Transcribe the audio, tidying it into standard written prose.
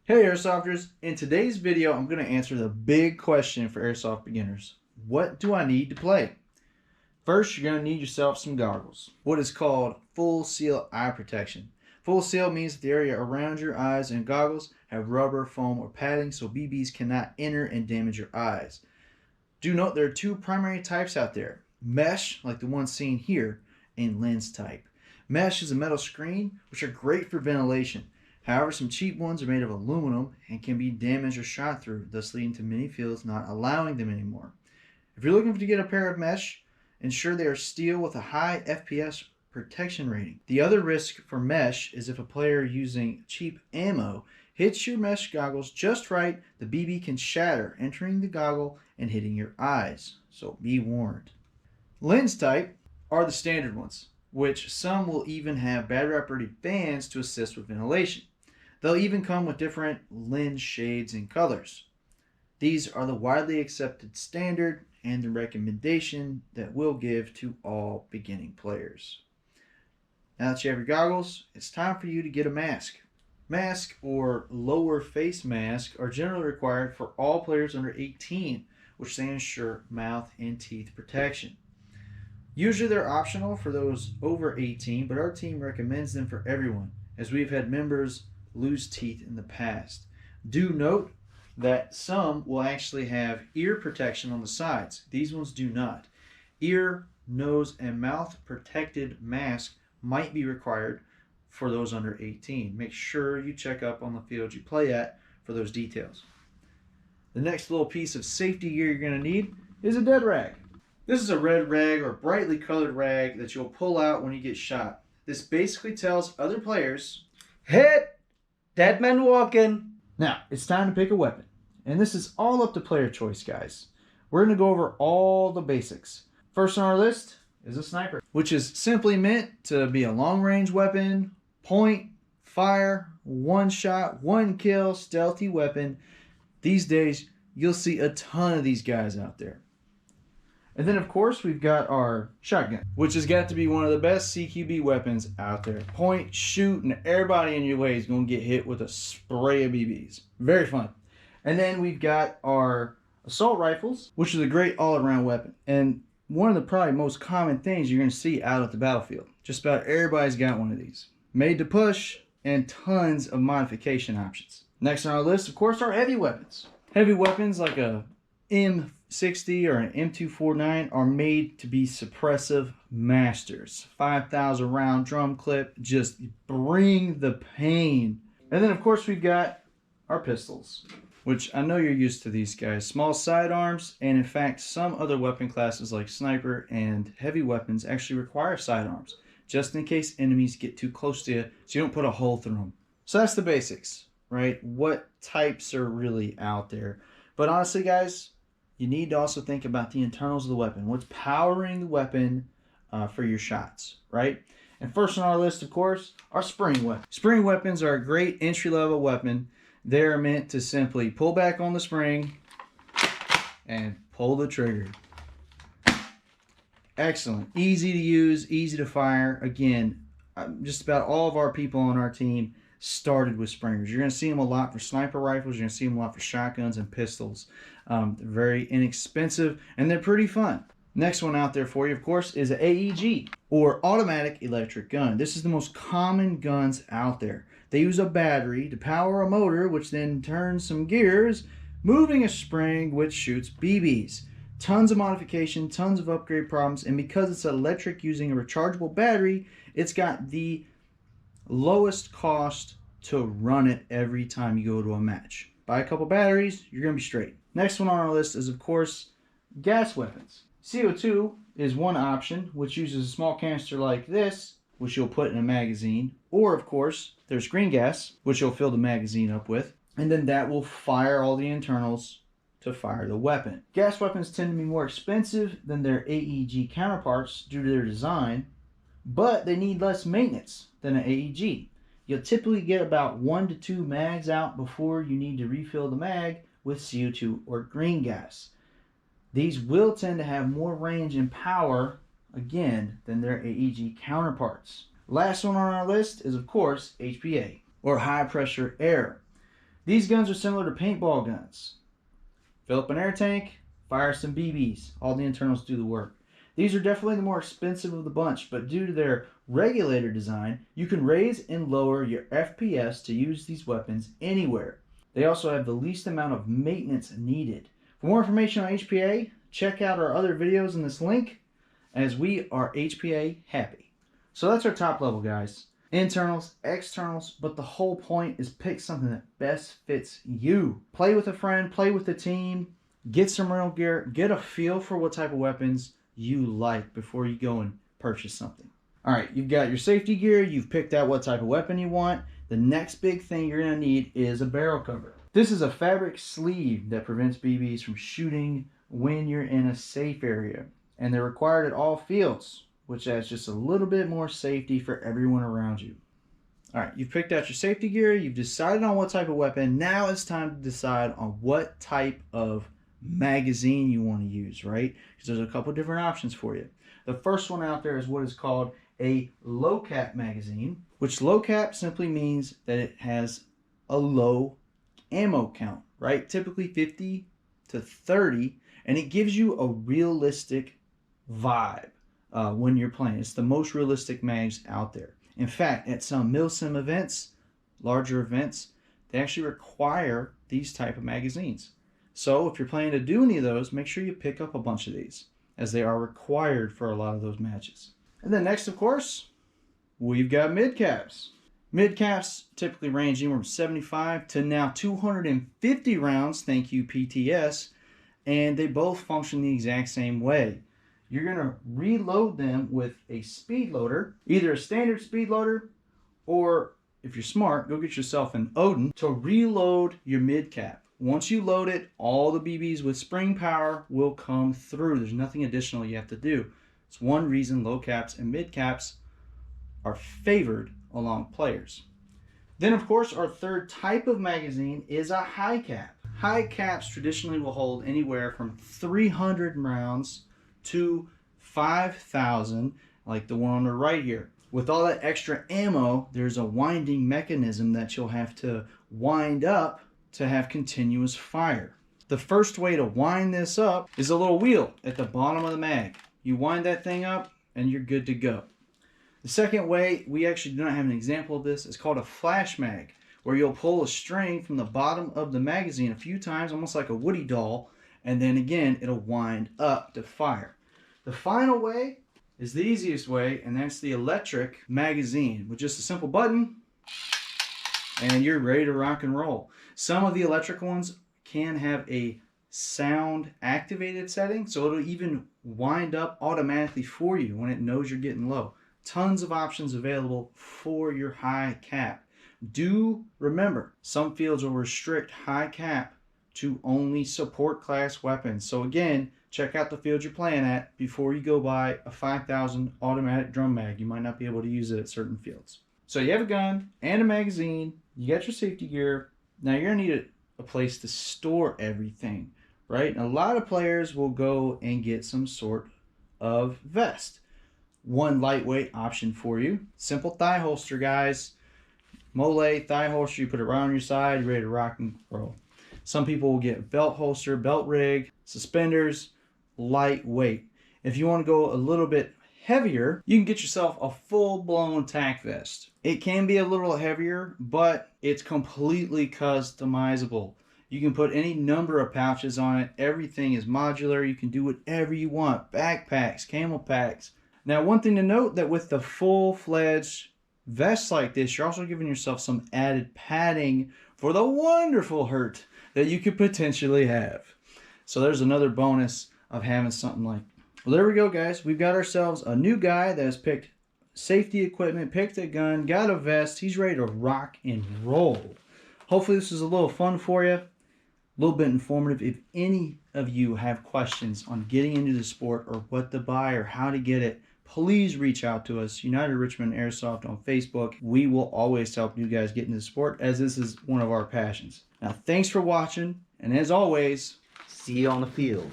Hey Airsofters, in today's video I'm going to answer the big question for Airsoft beginners. What do I need to play? First, you're going to need yourself some goggles. What is called full seal eye protection. Full seal means that the area around your eyes and goggles have rubber, foam, or padding so BBs cannot enter and damage your eyes. Do note there are two primary types out there. Mesh, like the one seen here, and lens type. Mesh is a metal screen, which are great for ventilation. However, some cheap ones are made of aluminum and can be damaged or shot through, thus leading to many fields not allowing them anymore. If you're looking to get a pair of mesh, ensure they are steel with a high FPS protection rating. The other risk for mesh is if a player using cheap ammo hits your mesh goggles just right, the BB can shatter, entering the goggle and hitting your eyes. So be warned. Lens type are the standard ones, which some will even have battery operated fans to assist with ventilation. They'll even come with different lens shades and colors. These are the widely accepted standard and the recommendation that we'll give to all beginning players. Now that you have your goggles, it's time for you to get a mask. Mask or lower face mask are generally required for all players under 18, which they ensure mouth and teeth protection. Usually they're optional for those over 18, but our team recommends them for everyone, as we've had members lose teeth in the past. Do note that some will actually have ear protection on the sides. These ones do not. Ear, nose, and mouth protected mask might be required for those under 18. Make sure you check up on the field you play at for those details. The next little piece of safety gear you're going to need is a dead rag. This is a red rag or brightly colored rag that you'll pull out when you get shot. This basically tells other players, "Hit! Dead man walking." Now, it's time to pick a weapon. And this is all up to player choice, guys. We're going to go over all the basics. First on our list is a sniper, which is simply meant to be a long-range weapon, point, fire, one shot, one kill, stealthy weapon. These days, you'll see a ton of these guys out there. And then, of course, we've got our shotgun, which has got to be one of the best CQB weapons out there. Point, shoot, and everybody in your way is going to get hit with a spray of BBs. Very fun. And then we've got our assault rifles, which is a great all-around weapon. And one of the probably most common things you're going to see out at the battlefield. Just about everybody's got one of these. Made to push and tons of modification options. Next on our list, of course, are heavy weapons. Heavy weapons like a M60 or an M249 are made to be suppressive masters. 5,000 round drum clip, just bring the pain. And then of course we've got our pistols, which I know you're used to these guys. Small sidearms, and in fact some other weapon classes like sniper and heavy weapons actually require sidearms, just in case enemies get too close to you so you don't put a hole through them. So that's the basics, right? What types are really out there? But honestly guys, you need to also think about the internals of the weapon. What's powering the weapon for your shots, right? And first on our list, of course, are spring weapons. Spring weapons are a great entry-level weapon. They're meant to simply pull back on the spring and pull the trigger. Excellent. Easy to use, easy to fire. Again, just about all of our people on our team started with springers. You're going to see them a lot for sniper rifles. You're going to see them a lot for shotguns and pistols. They're very inexpensive and they're pretty fun. Next one out there for you, of course, is an AEG or automatic electric gun. This is the most common guns out there. They use a battery to power a motor, which then turns some gears, moving a spring, which shoots BBs. Tons of modification, tons of upgrade problems, and because it's electric using a rechargeable battery, it's got the lowest cost to run it every time you go to a match. Buy a couple batteries, you're going to be straight. Next one on our list is, of course, gas weapons. CO2 is one option, which uses a small canister like this, which you'll put in a magazine. Or, of course, there's green gas, which you'll fill the magazine up with. And then that will fire all the internals to fire the weapon. Gas weapons tend to be more expensive than their AEG counterparts due to their design, but they need less maintenance than an AEG. You'll typically get about 1 to 2 mags out before you need to refill the mag with CO2 or green gas. These will tend to have more range and power, again, than their AEG counterparts. Last one on our list is, of course, HPA, or high pressure air. These guns are similar to paintball guns. Fill up an air tank, fire some BBs. All the internals do the work. These are definitely the more expensive of the bunch, but due to their regulator design, you can raise and lower your FPS to use these weapons anywhere. They also have the least amount of maintenance needed. For more information on HPA, check out our other videos in this link, as we are HPA happy. So that's our top level, guys. Internals, externals, but the whole point is pick something that best fits you. Play with a friend, play with the team, get some rental gear, get a feel for what type of weapons you like before you go and purchase something. All right, you've got your safety gear, you've picked out what type of weapon you want. The next big thing you're gonna need is a barrel cover. This is a fabric sleeve that prevents BBs from shooting when you're in a safe area. And they're required at all fields, which adds just a little bit more safety for everyone around you. All right, you've picked out your safety gear, you've decided on what type of weapon. Now it's time to decide on what type of magazine you want to use, right? Because there's a couple different options for you. The first one out there is what is called a low cap magazine, which low cap simply means that it has a low ammo count, right? Typically 50 to 30, and it gives you a realistic vibe when you're playing. It's the most realistic mags out there. In fact, at some milsim events, larger events, they actually require these type of magazines. So if you're planning to do any of those, make sure you pick up a bunch of these, as they are required for a lot of those matches. And then next, of course, we've got mid caps. Mid caps typically range anywhere from 75 to now 250 rounds, thank you PTS, and they both function the exact same way. You're going to reload them with a speed loader, either a standard speed loader, or if you're smart, go get yourself an Odin to reload your mid cap. Once you load it, all the BBs with spring power will come through. There's nothing additional you have to do. It's one reason low caps and mid caps are favored along players. Then, of course, our third type of magazine is a high cap. High caps traditionally will hold anywhere from 300 rounds to 5,000, like the one on the right here. With all that extra ammo, there's a winding mechanism that you'll have to wind up to have continuous fire. The first way to wind this up is a little wheel at the bottom of the mag. You wind that thing up and you're good to go. The second way, we actually do not have an example of this, is called a flash mag, where you'll pull a string from the bottom of the magazine a few times, almost like a Woody doll, and then again it'll wind up to fire. The final way is the easiest way, and that's the electric magazine with just a simple button and you're ready to rock and roll. Some of the electric ones can have a sound activated setting, so it'll even wind up automatically for you when it knows you're getting low. Tons of options available for your high cap. Do remember, some fields will restrict high cap to only support class weapons. So again, check out the field you're playing at before you go buy a 5,000 automatic drum mag. You might not be able to use it at certain fields. So you have a gun and a magazine, you got your safety gear. Now you're gonna need a place to store everything, right? And a lot of players will go and get some sort of vest. One lightweight option for you, simple thigh holster, guys. Mole thigh holster, you put it right on your side, you're ready to rock and roll. Some people will get belt holster, belt rig, suspenders, lightweight. If you want to go a little bit heavier, you can get yourself a full-blown tack vest. It can be a little heavier, but it's completely customizable. You can put any number of pouches on it. Everything is modular. You can do whatever you want. Backpacks, camel packs. Now, one thing to note, that with the full-fledged vests like this, you're also giving yourself some added padding for the wonderful hurt that you could potentially have. So there's another bonus of having something like that. Well, there we go, guys. We've got ourselves a new guy that has picked safety equipment, picked a gun, got a vest. He's ready to rock and roll. Hopefully this is a little fun for you, a little bit informative. If any of you have questions on getting into the sport or what to buy or how to get it, please reach out to us, United Richmond Airsoft on Facebook. We will always help you guys get into the sport, as this is one of our passions. Now, thanks for watching, and as always, See you on the field.